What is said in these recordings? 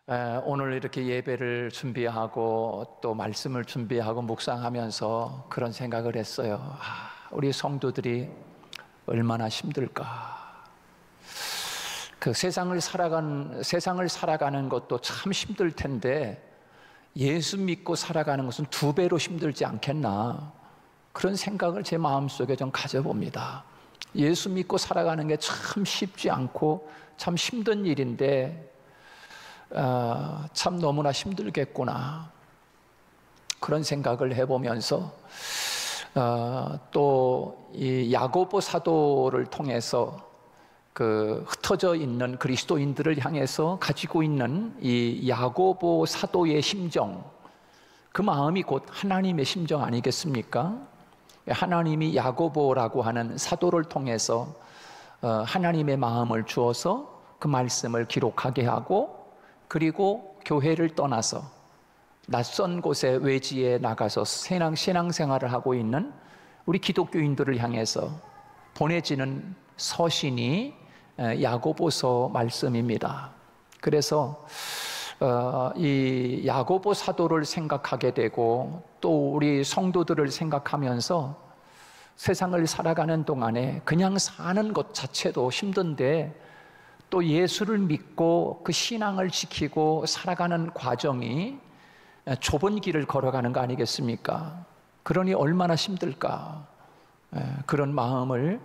오늘 이렇게 예배를 준비하고 또 말씀을 준비하고 묵상하면서 그런 생각을 했어요. 우리 성도들이 얼마나 힘들까. 그 세상을 살아가는 것도 참 힘들 텐데 예수 믿고 살아가는 것은 2배로 힘들지 않겠나, 그런 생각을 제 마음속에 좀 가져봅니다. 예수 믿고 살아가는 게 참 쉽지 않고 참 힘든 일인데 참 너무나 힘들겠구나, 그런 생각을 해보면서 또 이 야고보 사도를 통해서 그 흩어져 있는 그리스도인들을 향해서 가지고 있는 이 야고보 사도의 심정, 그 마음이 곧 하나님의 심정 아니겠습니까? 하나님이 야고보라고 하는 사도를 통해서 하나님의 마음을 주어서 그 말씀을 기록하게 하고, 그리고 교회를 떠나서 낯선 곳에 외지에 나가서 신앙생활을 하고 있는 우리 기독교인들을 향해서 보내지는 서신이 야고보서 말씀입니다. 그래서 이 야고보 사도를 생각하게 되고 또 우리 성도들을 생각하면서 세상을 살아가는 동안에 그냥 사는 것 자체도 힘든데 또 예수를 믿고 그 신앙을 지키고 살아가는 과정이 좁은 길을 걸어가는 거 아니겠습니까? 그러니 얼마나 힘들까, 그런 마음을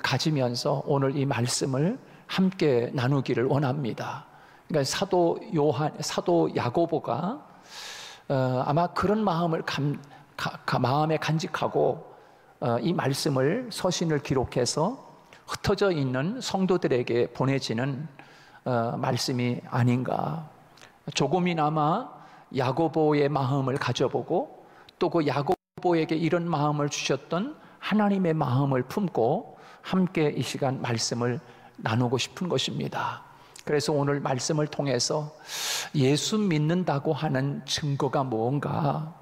가지면서 오늘 이 말씀을 함께 나누기를 원합니다. 그러니까 사도 야고보가 아마 그런 마음을 마음에 간직하고 이 말씀을 서신을 기록해서 흩어져 있는 성도들에게 보내지는 말씀이 아닌가. 조금이나마 야고보의 마음을 가져보고 또 그 야고보에게 이런 마음을 주셨던 하나님의 마음을 품고 함께 이 시간 말씀을 나누고 싶은 것입니다. 그래서 오늘 말씀을 통해서 예수 믿는다고 하는 증거가 뭔가,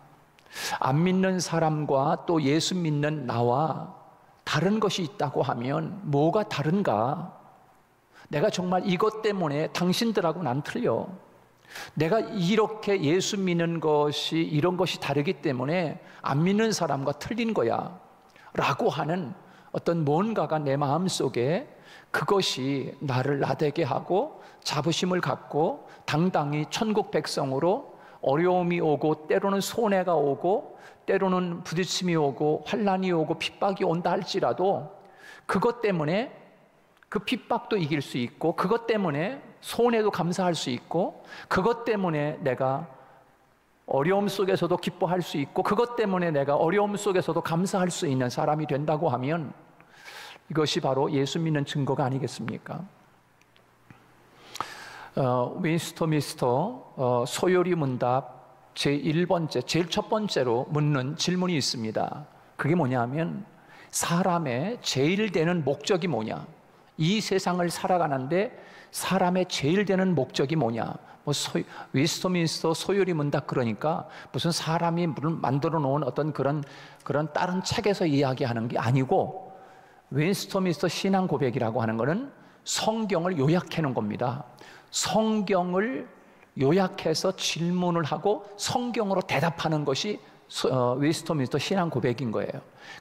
안 믿는 사람과 또 예수 믿는 나와 다른 것이 있다고 하면 뭐가 다른가? 내가 정말 이것 때문에 당신들하고 난 틀려. 내가 이렇게 예수 믿는 것이 이런 것이 다르기 때문에 안 믿는 사람과 틀린 거야 라고 하는 어떤 뭔가가 내 마음속에, 그것이 나를 나대게 하고 자부심을 갖고 당당히 천국 백성으로 어려움이 오고 때로는 손해가 오고 때로는 부딪힘이 오고 환난이 오고 핍박이 온다 할지라도 그것 때문에 그 핍박도 이길 수 있고 그것 때문에 손해도 감사할 수 있고 그것 때문에 내가 어려움 속에서도 기뻐할 수 있고 그것 때문에 내가 어려움 속에서도 감사할 수 있는 사람이 된다고 하면 이것이 바로 예수 믿는 증거가 아니겠습니까? 윈스터미스터 소요리 문답 제1번째, 제일 첫 번째로 묻는 질문이 있습니다. 그게 뭐냐면 사람의 제일 되는 목적이 뭐냐? 이 세상을 살아가는데 사람의 제일 되는 목적이 뭐냐? 윈스터민스터 소요리 문답, 그러니까 무슨 사람이 만들어 놓은 어떤 그런 다른 책에서 이야기하는 게 아니고, 윈스터민스터 신앙 고백이라고 하는 것은 성경을 요약해 놓은 겁니다. 성경을 요약해서 질문을 하고 성경으로 대답하는 것이 윈스터민스터 신앙 고백인 거예요.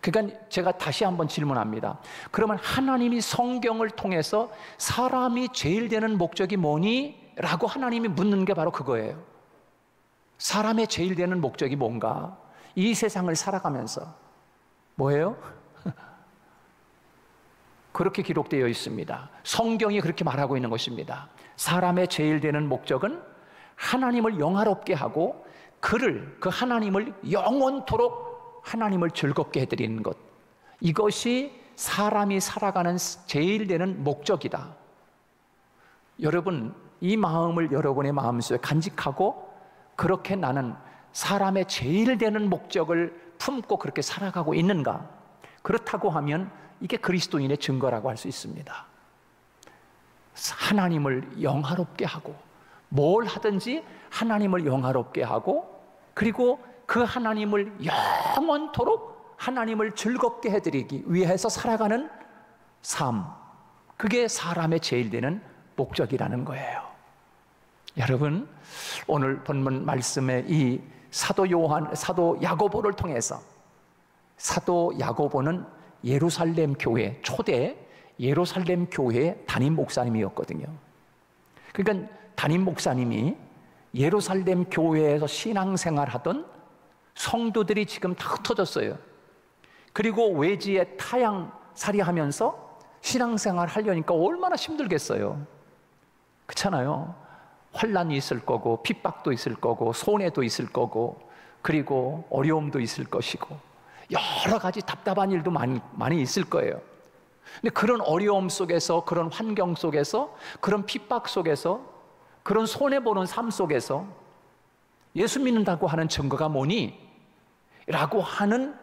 그러니까 제가 다시 한번 질문합니다. 그러면 하나님이 성경을 통해서 사람이 제일 되는 목적이 뭐니? 라고 하나님이 묻는 게 바로 그거예요. 사람의 제일 되는 목적이 뭔가? 이 세상을 살아가면서 뭐예요? 그렇게 기록되어 있습니다. 성경이 그렇게 말하고 있는 것입니다. 사람의 제일 되는 목적은 하나님을 영화롭게 하고 그 하나님을 영원토록 하나님을 즐겁게 해드리는 것, 이것이 사람이 살아가는 제일 되는 목적이다. 여러분, 이 마음을 여러분의 마음속에 간직하고 그렇게 나는 사람의 제일 되는 목적을 품고 그렇게 살아가고 있는가? 그렇다고 하면 이게 그리스도인의 증거라고 할 수 있습니다. 하나님을 영화롭게 하고 뭘 하든지 하나님을 영화롭게 하고 그리고 그 하나님을 영원토록 하나님을 즐겁게 해드리기 위해서 살아가는 삶, 그게 사람의 제일 되는 목적이라는 거예요. 여러분, 오늘 본문 말씀에 이 사도 야고보를 통해서, 사도 야고보는 예루살렘 교회, 초대 예루살렘 교회의 담임 목사님이었거든요. 그러니까 담임 목사님이 예루살렘 교회에서 신앙생활하던 성도들이 지금 다 흩어졌어요. 그리고 외지에 타향살이 하면서 신앙생활 하려니까 얼마나 힘들겠어요. 그렇잖아요. 환난이 있을 거고, 핍박도 있을 거고, 손해도 있을 거고, 그리고 어려움도 있을 것이고, 여러 가지 답답한 일도 많이 있을 거예요. 근데 그런 어려움 속에서, 그런 환경 속에서, 그런 핍박 속에서, 그런 손해보는 삶 속에서 예수 믿는다고 하는 증거가 뭐니? 라고 하는,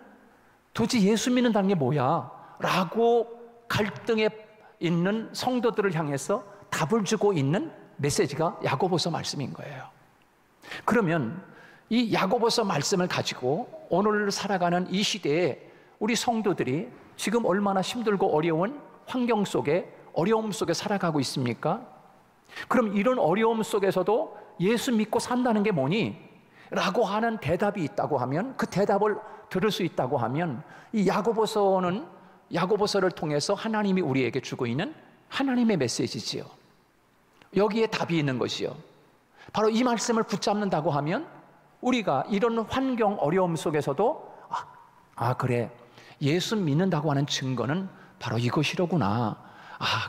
도대체 예수 믿는다는 게 뭐야? 라고 갈등에 있는 성도들을 향해서 답을 주고 있는 메시지가 야고보서 말씀인 거예요. 그러면 이 야고보서 말씀을 가지고 오늘 살아가는 이 시대에 우리 성도들이 지금 얼마나 힘들고 어려운 환경 속에, 어려움 속에 살아가고 있습니까? 그럼 이런 어려움 속에서도 예수 믿고 산다는 게 뭐니? 라고 하는 대답이 있다고 하면, 그 대답을 들을 수 있다고 하면, 이 야고보서를 통해서 하나님이 우리에게 주고 있는 하나님의 메시지지요. 여기에 답이 있는 것이요. 바로 이 말씀을 붙잡는다고 하면 우리가 이런 환경, 어려움 속에서도 그래, 예수 믿는다고 하는 증거는 바로 이것이로구나.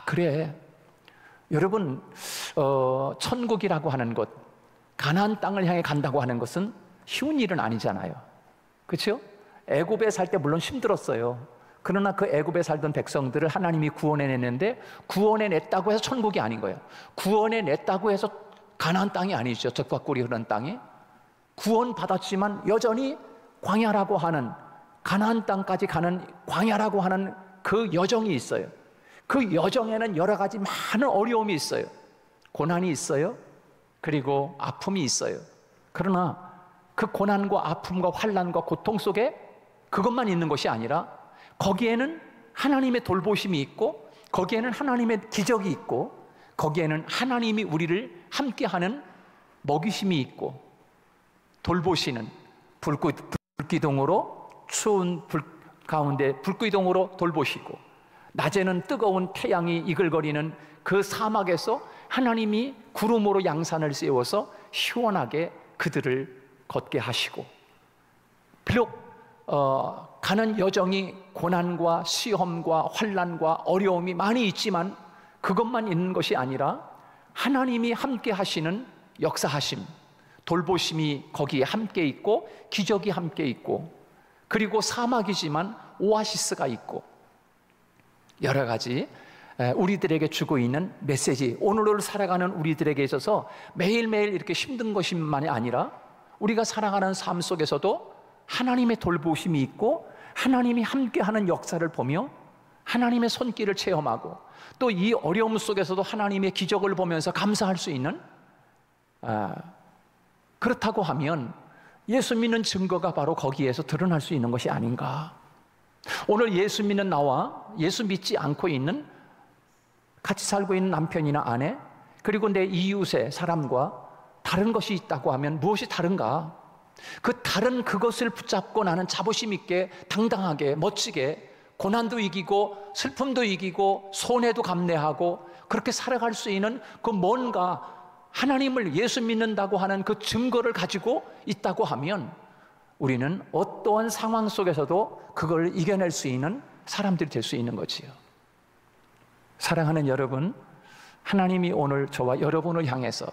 그래. 여러분, 천국이라고 하는 것, 가나안 땅을 향해 간다고 하는 것은 쉬운 일은 아니잖아요. 그렇죠? 애굽에 살 때 물론 힘들었어요. 그러나 그 애굽에 살던 백성들을 하나님이 구원해냈는데, 구원해냈다고 해서 천국이 아닌 거예요. 구원해냈다고 해서 가나안 땅이 아니죠. 젖과 꿀이 흐르는 땅이. 구원받았지만 여전히 광야라고 하는, 가나안 땅까지 가는 광야라고 하는 그 여정이 있어요. 그 여정에는 여러 가지 많은 어려움이 있어요. 고난이 있어요. 그리고 아픔이 있어요. 그러나 그 고난과 아픔과 환난과 고통 속에 그것만 있는 것이 아니라 거기에는 하나님의 돌보심이 있고, 거기에는 하나님의 기적이 있고, 거기에는 하나님이 우리를 함께하는 먹이심이 있고, 돌보시는 불기둥으로, 추운 불 가운데 불기둥으로 돌보시고, 낮에는 뜨거운 태양이 이글거리는 그 사막에서 하나님이 구름으로 양산을 세워서 시원하게 그들을 걷게 하시고, 비록 가는 여정이 고난과 시험과 환난과 어려움이 많이 있지만 그것만 있는 것이 아니라 하나님이 함께 하시는 역사하심, 돌보심이 거기에 함께 있고, 기적이 함께 있고, 그리고 사막이지만 오아시스가 있고, 여러 가지 우리들에게 주고 있는 메시지, 오늘을 살아가는 우리들에게 있어서 매일매일 이렇게 힘든 것만이 아니라 우리가 살아가는 삶 속에서도 하나님의 돌보심이 있고, 하나님이 함께하는 역사를 보며 하나님의 손길을 체험하고, 또 이 어려움 속에서도 하나님의 기적을 보면서 감사할 수 있는, 그렇다고 하면 예수 믿는 증거가 바로 거기에서 드러날 수 있는 것이 아닌가. 오늘 예수 믿는 나와 예수 믿지 않고 있는, 같이 살고 있는 남편이나 아내, 그리고 내 이웃의 사람과 다른 것이 있다고 하면 무엇이 다른가? 그 다른 그것을 붙잡고 나는 자부심 있게, 당당하게, 멋지게 고난도 이기고 슬픔도 이기고 손해도 감내하고 그렇게 살아갈 수 있는 그 뭔가, 하나님을 예수 믿는다고 하는 그 증거를 가지고 있다고 하면 우리는 어떠한 상황 속에서도 그걸 이겨낼 수 있는 사람들이 될 수 있는 거지요. 사랑하는 여러분, 하나님이 오늘 저와 여러분을 향해서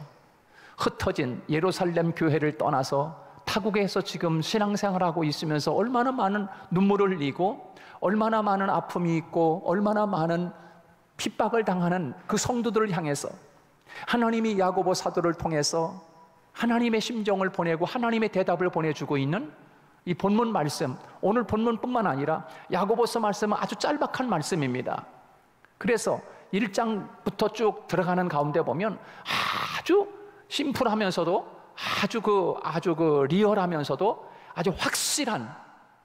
흩어진 예루살렘 교회를 떠나서 타국에서 지금 신앙생활하고 있으면서 얼마나 많은 눈물을 흘리고, 얼마나 많은 아픔이 있고, 얼마나 많은 핍박을 당하는 그 성도들을 향해서 하나님이 야고보 사도를 통해서 하나님의 심정을 보내고 하나님의 대답을 보내주고 있는 이 본문 말씀, 오늘 본문뿐만 아니라 야고보서 말씀은 아주 짤막한 말씀입니다. 그래서 1장부터 쭉 들어가는 가운데 보면 아주 심플하면서도 아주 리얼하면서도 아주 확실한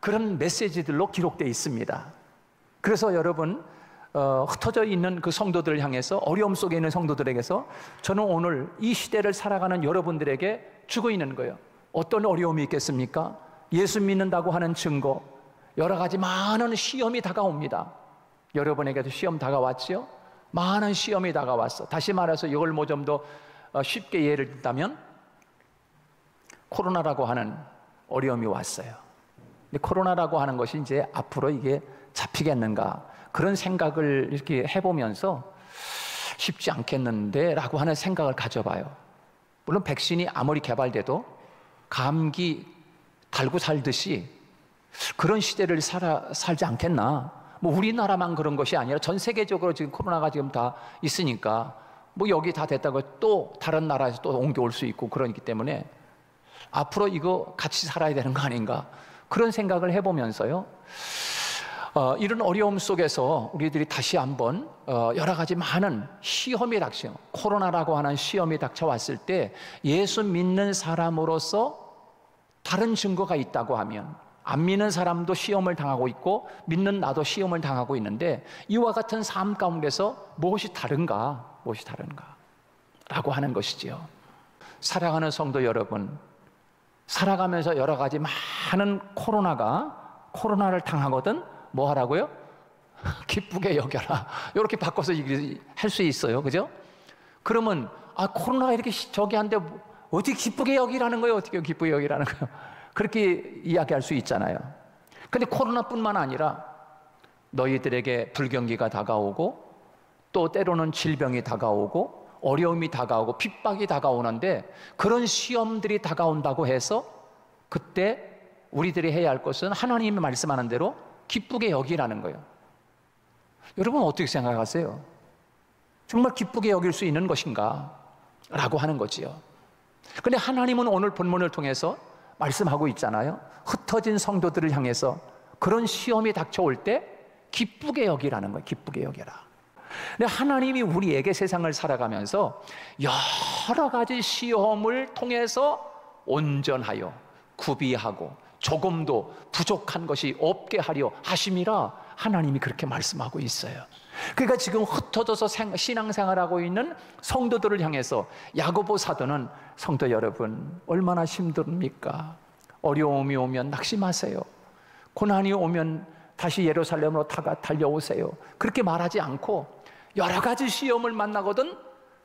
그런 메시지들로 기록되어 있습니다. 그래서 여러분, 흩어져 있는 그 성도들을 향해서, 어려움 속에 있는 성도들에게서 저는 오늘 이 시대를 살아가는 여러분들에게 주고 있는 거예요. 어떤 어려움이 있겠습니까? 예수 믿는다고 하는 증거, 여러 가지 많은 시험이 다가옵니다. 여러분에게도 시험 다가왔지요? 많은 시험이 다가왔어. 다시 말해서 이걸 뭐 좀 더 쉽게 예를 든다면 코로나라고 하는 어려움이 왔어요. 근데 코로나라고 하는 것이 이제 앞으로 이게 잡히겠는가, 그런 생각을 이렇게 해보면서 쉽지 않겠는데 라고 하는 생각을 가져봐요. 물론 백신이 아무리 개발돼도 감기 달고 살듯이 그런 시대를 살지 않겠나. 뭐 우리나라만 그런 것이 아니라 전 세계적으로 지금 코로나가 지금 다 있으니까 뭐 여기 다 됐다고 또 다른 나라에서 또 옮겨올 수 있고 그러기 때문에 앞으로 이거 같이 살아야 되는 거 아닌가, 그런 생각을 해보면서요, 이런 어려움 속에서 우리들이 다시 한번 여러 가지 많은 시험이 닥쳐, 코로나라고 하는 시험이 닥쳐왔을 때 예수 믿는 사람으로서 다른 증거가 있다고 하면, 안 믿는 사람도 시험을 당하고 있고 믿는 나도 시험을 당하고 있는데 이와 같은 삶 가운데서 무엇이 다른가 라고 하는 것이지요. 사랑하는 성도 여러분, 살아가면서 여러 가지 많은 코로나를 당하거든 뭐 하라고요? 기쁘게 여겨라. 이렇게 바꿔서 할 수 있어요. 그죠? 그러면 코로나가 이렇게 저기 한데 어떻게 기쁘게 여기라는 거예요? 어떻게 기쁘게 여기라는 거예요? 그렇게 이야기할 수 있잖아요. 근데 코로나뿐만 아니라 너희들에게 불경기가 다가오고 또 때로는 질병이 다가오고 어려움이 다가오고 핍박이 다가오는데, 그런 시험들이 다가온다고 해서 그때 우리들이 해야 할 것은 하나님이 말씀하는 대로 기쁘게 여기라는 거예요. 여러분 어떻게 생각하세요? 정말 기쁘게 여길 수 있는 것인가? 라고 하는 거지요. 근데 하나님은 오늘 본문을 통해서 말씀하고 있잖아요. 흩어진 성도들을 향해서 그런 시험이 닥쳐올 때 기쁘게 여기라는 거예요. 기쁘게 여겨라. 근데 하나님이 우리에게 세상을 살아가면서 여러 가지 시험을 통해서 온전하여 구비하고 조금도 부족한 것이 없게 하려 하심이라 하나님이 그렇게 말씀하고 있어요. 그러니까 지금 흩어져서 신앙생활하고 있는 성도들을 향해서 야고보 사도는, 성도 여러분 얼마나 힘듭니까? 어려움이 오면 낙심하세요. 고난이 오면 다시 예루살렘으로 달려오세요. 그렇게 말하지 않고 여러 가지 시험을 만나거든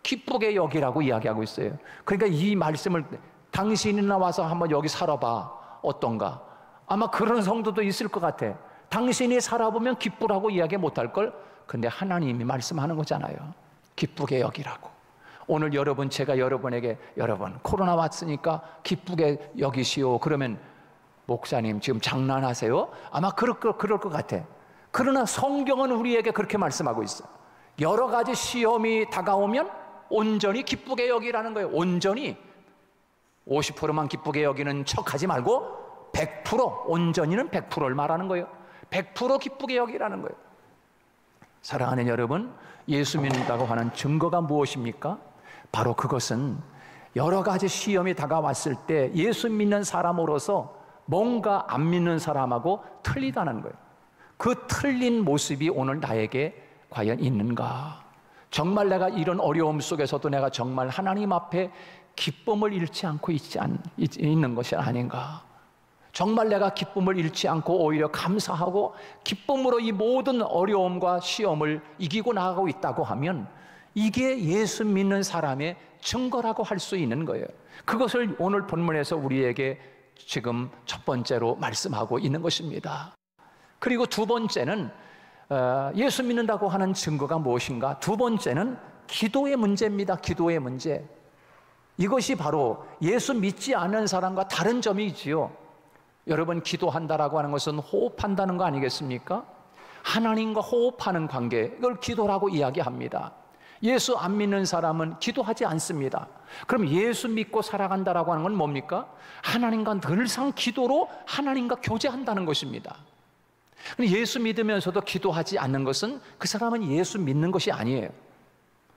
기쁘게 여기라고 이야기하고 있어요. 그러니까 이 말씀을 당신이나 와서 한번 여기 살아봐 어떤가? 아마 그런 성도도 있을 것 같아. 당신이 살아보면 기쁘라고 이야기 못할 걸. 근데 하나님이 말씀하는 거잖아요. 기쁘게 여기라고. 오늘 제가 여러분에게 여러분 코로나 왔으니까 기쁘게 여기시오 그러면 목사님 지금 장난하세요? 아마 그럴 것 같아. 그러나 성경은 우리에게 그렇게 말씀하고 있어. 여러 가지 시험이 다가오면 온전히 기쁘게 여기라는 거예요. 온전히 50%만 기쁘게 여기는 척하지 말고 100%, 온전히는 100%를 말하는 거예요. 100% 기쁘게 여기라는 거예요. 사랑하는 여러분, 예수 믿는다고 하는 증거가 무엇입니까? 바로 그것은 여러 가지 시험이 다가왔을 때 예수 믿는 사람으로서 뭔가 안 믿는 사람하고 틀리다는 거예요. 그 틀린 모습이 오늘 나에게 과연 있는가? 정말 내가 이런 어려움 속에서도 내가 정말 하나님 앞에 기쁨을 잃지 않고 있는 것이 아닌가? 정말 내가 기쁨을 잃지 않고 오히려 감사하고 기쁨으로 이 모든 어려움과 시험을 이기고 나가고 있다고 하면 이게 예수 믿는 사람의 증거라고 할 수 있는 거예요. 그것을 오늘 본문에서 우리에게 지금 첫 번째로 말씀하고 있는 것입니다. 그리고 두 번째는 예수 믿는다고 하는 증거가 무엇인가? 두 번째는 기도의 문제입니다. 기도의 문제. 이것이 바로 예수 믿지 않는 사람과 다른 점이지요. 여러분, 기도한다라고 하는 것은 호흡한다는 거 아니겠습니까? 하나님과 호흡하는 관계, 이걸 기도라고 이야기합니다. 예수 안 믿는 사람은 기도하지 않습니다. 그럼 예수 믿고 살아간다라고 하는 건 뭡니까? 하나님과 늘상 기도로 하나님과 교제한다는 것입니다. 예수 믿으면서도 기도하지 않는 것은 그 사람은 예수 믿는 것이 아니에요.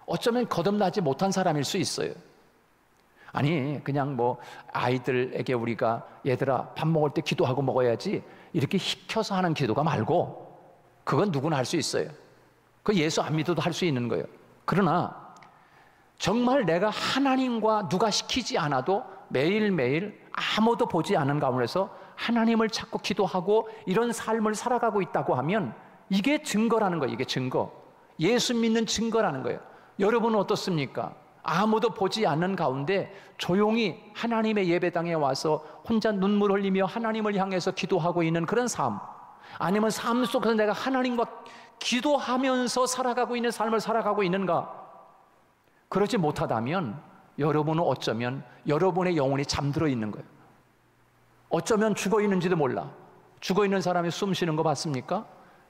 어쩌면 거듭나지 못한 사람일 수 있어요. 아니, 그냥 뭐 아이들에게 우리가 얘들아 밥 먹을 때 기도하고 먹어야지 이렇게 시켜서 하는 기도가 말고, 그건 누구나 할 수 있어요. 그 예수 안 믿어도 할 수 있는 거예요. 그러나 정말 내가 하나님과 누가 시키지 않아도 매일매일 아무도 보지 않은 가운데서 하나님을 찾고 기도하고 이런 삶을 살아가고 있다고 하면 이게 증거라는 거예요. 이게 증거. 예수 믿는 증거라는 거예요. 여러분은 어떻습니까? 아무도 보지 않는 가운데 조용히 하나님의 예배당에 와서 혼자 눈물 흘리며 하나님을 향해서 기도하고 있는 그런 삶, 아니면 삶 속에서 내가 하나님과 기도하면서 살아가고 있는 삶을 살아가고 있는가? 그러지 못하다면 여러분은 어쩌면 여러분의 영혼이 잠들어 있는 거예요. 어쩌면 죽어 있는지도 몰라. 죽어 있는 사람이 숨 쉬는 거 봤습니까?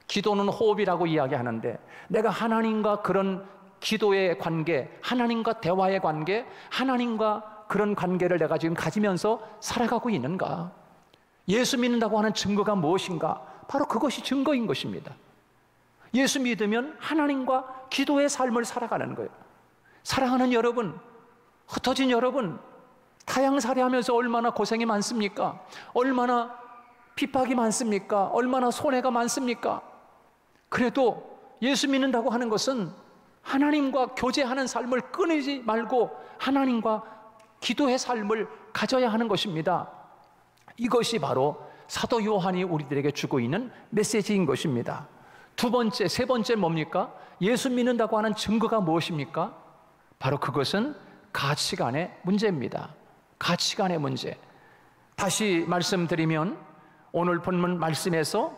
기도는 호흡이라고 이야기하는데 내가 하나님과 그런 기도의 관계, 하나님과 대화의 관계, 하나님과 그런 관계를 내가 지금 가지면서 살아가고 있는가? 예수 믿는다고 하는 증거가 무엇인가? 바로 그것이 증거인 것입니다. 예수 믿으면 하나님과 기도의 삶을 살아가는 거예요. 사랑하는 여러분, 흩어진 여러분, 타향살이 하면서 얼마나 고생이 많습니까? 얼마나 핍박이 많습니까? 얼마나 손해가 많습니까? 그래도 예수 믿는다고 하는 것은 하나님과 교제하는 삶을 끊이지 말고 하나님과 기도의 삶을 가져야 하는 것입니다. 이것이 바로 사도 요한이 우리들에게 주고 있는 메시지인 것입니다. 두 번째, 세 번째 뭡니까? 예수 믿는다고 하는 증거가 무엇입니까? 바로 그것은 가치관의 문제입니다. 가치관의 문제. 다시 말씀드리면 오늘 본문 말씀에서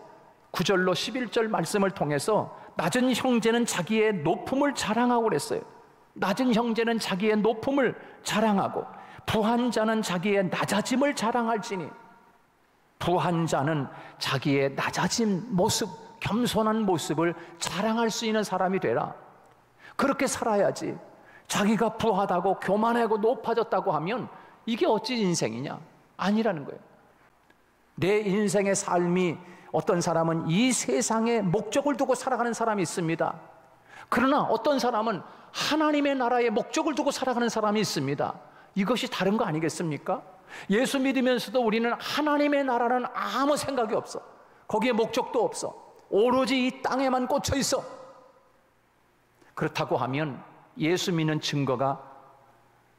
9절로 11절 말씀을 통해서 낮은 형제는 자기의 높음을 자랑하고 그랬어요. 낮은 형제는 자기의 높음을 자랑하고 부한 자는 자기의 낮아짐을 자랑할지니, 부한 자는 자기의 낮아진 모습, 겸손한 모습을 자랑할 수 있는 사람이 되라. 그렇게 살아야지. 자기가 부하다고 교만하고 높아졌다고 하면 이게 어찌 인생이냐? 아니라는 거예요. 내 인생의 삶이, 어떤 사람은 이 세상에 목적을 두고 살아가는 사람이 있습니다. 그러나 어떤 사람은 하나님의 나라에 목적을 두고 살아가는 사람이 있습니다. 이것이 다른 거 아니겠습니까? 예수 믿으면서도 우리는 하나님의 나라는 아무 생각이 없어. 거기에 목적도 없어. 오로지 이 땅에만 꽂혀 있어. 그렇다고 하면 예수 믿는 증거가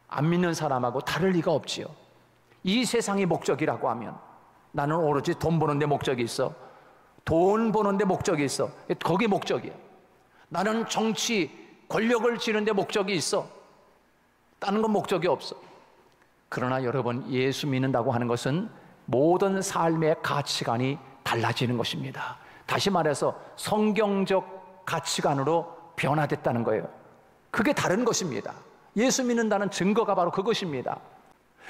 안 믿는 사람하고 다를 리가 없지요. 이 세상이 목적이라고 하면 나는 오로지 돈 버는 데 목적이 있어. 돈 버는 데 목적이 있어. 거기 목적이야. 나는 정치, 권력을 쥐는 데 목적이 있어. 다른 건 목적이 없어. 그러나 여러분, 예수 믿는다고 하는 것은 모든 삶의 가치관이 달라지는 것입니다. 다시 말해서 성경적 가치관으로 변화됐다는 거예요. 그게 다른 것입니다. 예수 믿는다는 증거가 바로 그것입니다.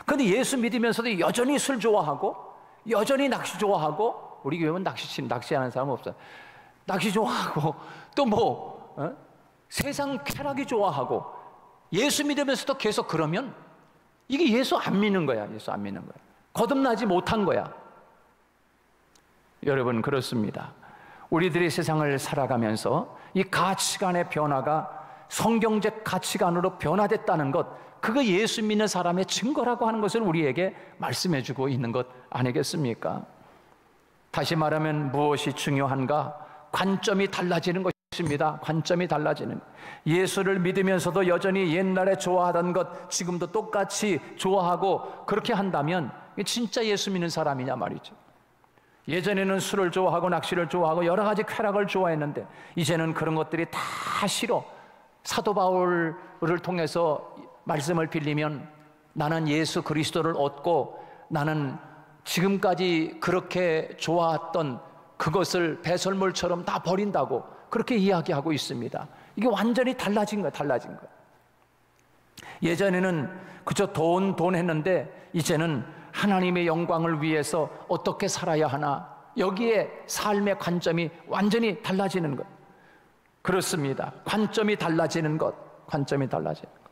그런데 예수 믿으면서도 여전히 술 좋아하고 여전히 낚시 좋아하고, 우리 교회는 낚시하는 사람 없어요. 낚시 좋아하고 또 세상 쾌락이 좋아하고 예수 믿으면서도 계속 그러면 이게 예수 안 믿는 거야. 예수 안 믿는 거야. 거듭나지 못한 거야. 여러분, 그렇습니다. 우리들이 세상을 살아가면서 이 가치관의 변화가 성경적 가치관으로 변화됐다는 것, 그거 예수 믿는 사람의 증거라고 하는 것을 우리에게 말씀해 주고 있는 것 아니겠습니까? 다시 말하면 무엇이 중요한가? 관점이 달라지는 것입니다. 관점이 달라지는. 예수를 믿으면서도 여전히 옛날에 좋아하던 것 지금도 똑같이 좋아하고 그렇게 한다면 진짜 예수 믿는 사람이냐 말이죠. 예전에는 술을 좋아하고 낚시를 좋아하고 여러 가지 쾌락을 좋아했는데 이제는 그런 것들이 다 싫어. 사도 바울을 통해서 말씀을 빌리면 나는 예수 그리스도를 얻고 나는 지금까지 그렇게 좋아했던 그것을 배설물처럼 다 버린다고 그렇게 이야기하고 있습니다. 이게 완전히 달라진 거예요. 달라진 거예요. 예전에는 그저 돈 했는데 이제는 하나님의 영광을 위해서 어떻게 살아야 하나, 여기에 삶의 관점이 완전히 달라지는 것. 그렇습니다. 관점이 달라지는 것. 관점이 달라지는 것.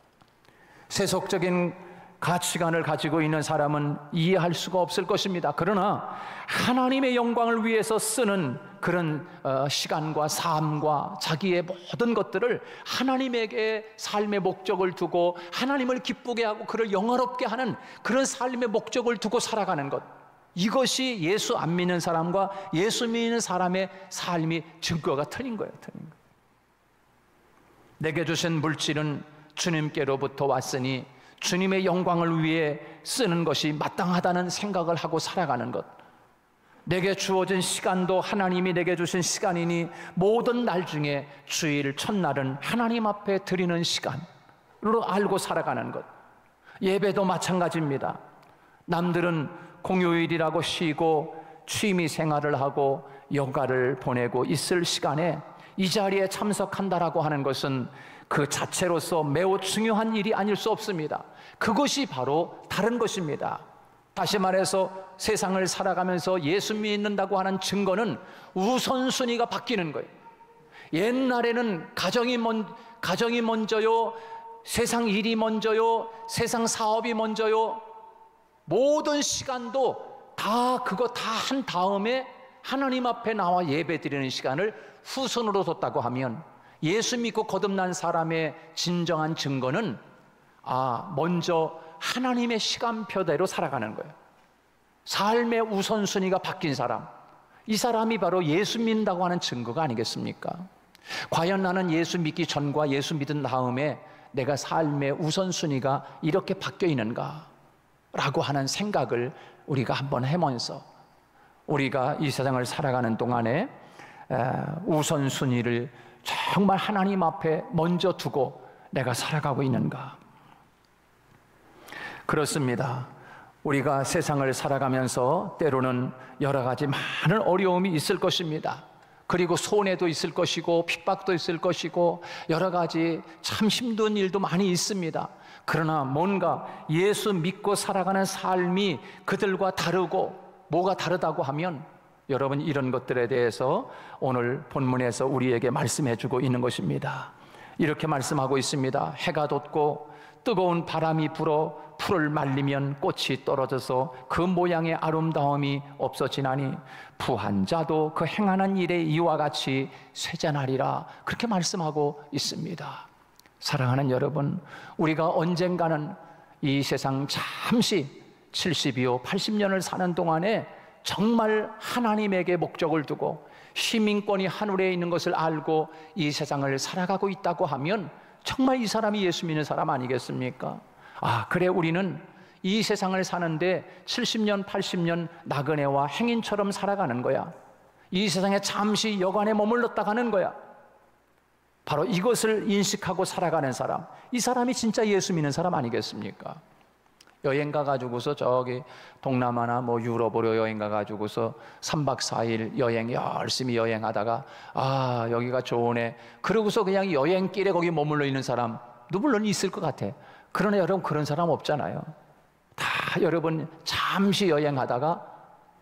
세속적인 가치관을 가지고 있는 사람은 이해할 수가 없을 것입니다. 그러나 하나님의 영광을 위해서 쓰는 그런 시간과 삶과 자기의 모든 것들을 하나님에게 삶의 목적을 두고 하나님을 기쁘게 하고 그를 영화롭게 하는 그런 삶의 목적을 두고 살아가는 것, 이것이 예수 안 믿는 사람과 예수 믿는 사람의 삶이 증거가 틀린 거예요. 틀린 거예요. 내게 주신 물질은 주님께로부터 왔으니 주님의 영광을 위해 쓰는 것이 마땅하다는 생각을 하고 살아가는 것. 내게 주어진 시간도 하나님이 내게 주신 시간이니 모든 날 중에 주일 첫날은 하나님 앞에 드리는 시간으로 알고 살아가는 것. 예배도 마찬가지입니다. 남들은 공휴일이라고 쉬고 취미 생활을 하고 여가를 보내고 있을 시간에 이 자리에 참석한다라고 하는 것은 그 자체로서 매우 중요한 일이 아닐 수 없습니다. 그것이 바로 다른 것입니다. 다시 말해서 세상을 살아가면서 예수 믿는다고 하는 증거는 우선순위가 바뀌는 거예요. 옛날에는 가정이 먼저요, 세상 일이 먼저요, 세상 사업이 먼저요, 모든 시간도 다 그거 다 한 다음에 하나님 앞에 나와 예배드리는 시간을 후순으로 뒀다고 하면 예수 믿고 거듭난 사람의 진정한 증거는 먼저 하나님의 시간표대로 살아가는 거예요. 삶의 우선순위가 바뀐 사람, 이 사람이 바로 예수 믿는다고 하는 증거가 아니겠습니까? 과연 나는 예수 믿기 전과 예수 믿은 다음에 내가 삶의 우선순위가 이렇게 바뀌어 있는가? 라고 하는 생각을 우리가 한번 해면서 우리가 이 세상을 살아가는 동안에 우선순위를 정말 하나님 앞에 먼저 두고 내가 살아가고 있는가? 그렇습니다. 우리가 세상을 살아가면서 때로는 여러 가지 많은 어려움이 있을 것입니다. 그리고 손해도 있을 것이고 핍박도 있을 것이고 여러 가지 참 힘든 일도 많이 있습니다. 그러나 뭔가 예수 믿고 살아가는 삶이 그들과 다르고 뭐가 다르다고 하면 여러분 이런 것들에 대해서 오늘 본문에서 우리에게 말씀해 주고 있는 것입니다. 이렇게 말씀하고 있습니다. 해가 돋고 뜨거운 바람이 불어 풀을 말리면 꽃이 떨어져서 그 모양의 아름다움이 없어지나니 부한 자도 그 행하는 일에 이와 같이 쇠잔하리라. 그렇게 말씀하고 있습니다. 사랑하는 여러분, 우리가 언젠가는 이 세상 잠시 70이요 80년을 사는 동안에 정말 하나님에게 목적을 두고 시민권이 하늘에 있는 것을 알고 이 세상을 살아가고 있다고 하면 정말 이 사람이 예수 믿는 사람 아니겠습니까? 그래 우리는 이 세상을 사는데 70년 80년 나그네와 행인처럼 살아가는 거야. 이 세상에 잠시 여관에 머물렀다 가는 거야. 바로 이것을 인식하고 살아가는 사람, 이 사람이 진짜 예수 믿는 사람 아니겠습니까? 여행 가가지고서 저기 동남아나 유럽으로 여행 가가지고서 3박 4일 여행 열심히 여행하다가 여기가 좋으네 그러고서 그냥 여행길에 거기 머물러 있는 사람도 물론 있을 것 같아. 그러나 여러분 그런 사람 없잖아요. 다 여러분 잠시 여행하다가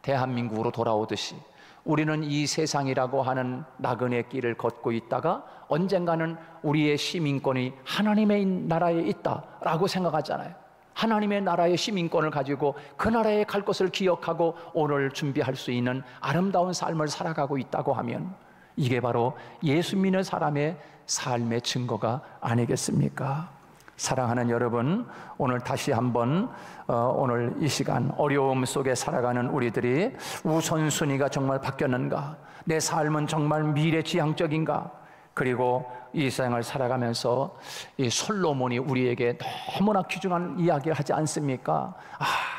대한민국으로 돌아오듯이 우리는 이 세상이라고 하는 나그네 길을 걷고 있다가 언젠가는 우리의 시민권이 하나님의 나라에 있다라고 생각하잖아요. 하나님의 나라의 시민권을 가지고 그 나라에 갈 것을 기억하고 오늘 준비할 수 있는 아름다운 삶을 살아가고 있다고 하면 이게 바로 예수 믿는 사람의 삶의 증거가 아니겠습니까? 사랑하는 여러분, 오늘 다시 한번 오늘 이 시간 어려움 속에 살아가는 우리들이 우선순위가 정말 바뀌었는가? 내 삶은 정말 미래지향적인가? 그리고 이 세상을 살아가면서 이 솔로몬이 우리에게 너무나 귀중한 이야기를 하지 않습니까?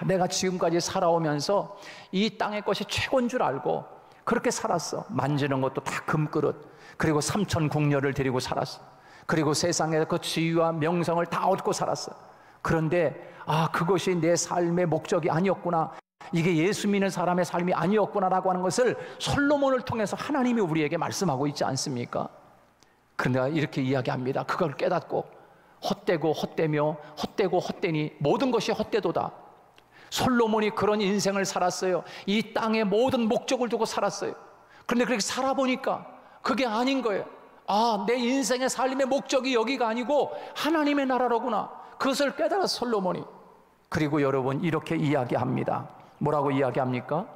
내가 지금까지 살아오면서 이 땅의 것이 최고인 줄 알고 그렇게 살았어. 만지는 것도 다 금그릇, 그리고 3천 궁녀를 데리고 살았어. 그리고 세상에 그 지위와 명성을 다 얻고 살았어. 그런데 그것이 내 삶의 목적이 아니었구나, 이게 예수 믿는 사람의 삶이 아니었구나라고 하는 것을 솔로몬을 통해서 하나님이 우리에게 말씀하고 있지 않습니까? 그러나 이렇게 이야기합니다. 그걸 깨닫고 헛되고 헛되며 헛되고 헛되니 모든 것이 헛되도다. 솔로몬이 그런 인생을 살았어요. 이 땅의 모든 목적을 두고 살았어요. 그런데 그렇게 살아보니까 그게 아닌 거예요. 내 인생의 삶의 목적이 여기가 아니고 하나님의 나라로구나. 그것을 깨달았어 솔로몬이. 그리고 여러분 이렇게 이야기합니다. 뭐라고 이야기합니까?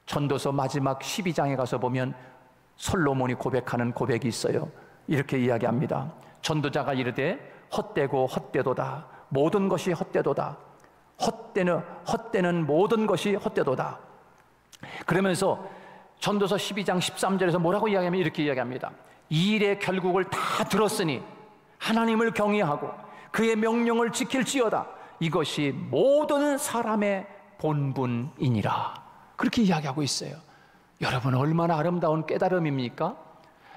전도서 마지막 12장에 가서 보면 솔로몬이 고백하는 고백이 있어요. 이렇게 이야기합니다. 전도자가 이르되 헛되고 헛되도다. 모든 것이 헛되도다. 헛되는 모든 것이 헛되도다. 그러면서 전도서 12장 13절에서 뭐라고 이야기하면 이렇게 이야기합니다. 이 일의 결국을 다 들었으니 하나님을 경외하고 그의 명령을 지킬지어다. 이것이 모든 사람의 본분이니라. 그렇게 이야기하고 있어요. 여러분, 얼마나 아름다운 깨달음입니까?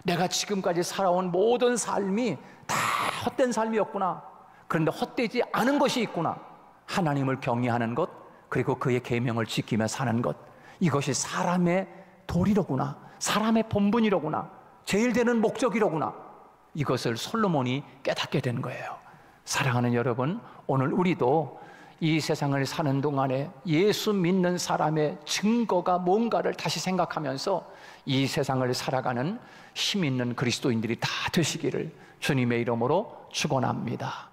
내가 지금까지 살아온 모든 삶이 다 헛된 삶이었구나. 그런데 헛되지 않은 것이 있구나. 하나님을 경외하는 것, 그리고 그의 계명을 지키며 사는 것, 이것이 사람의 도리로구나, 사람의 본분이로구나, 제일 되는 목적이로구나. 이것을 솔로몬이 깨닫게 된 거예요. 사랑하는 여러분, 오늘 우리도 이 세상을 사는 동안에 예수 믿는 사람의 증거가 뭔가를 다시 생각하면서 이 세상을 살아가는 힘 있는 그리스도인들이 다 되시기를 주님의 이름으로 축원합니다.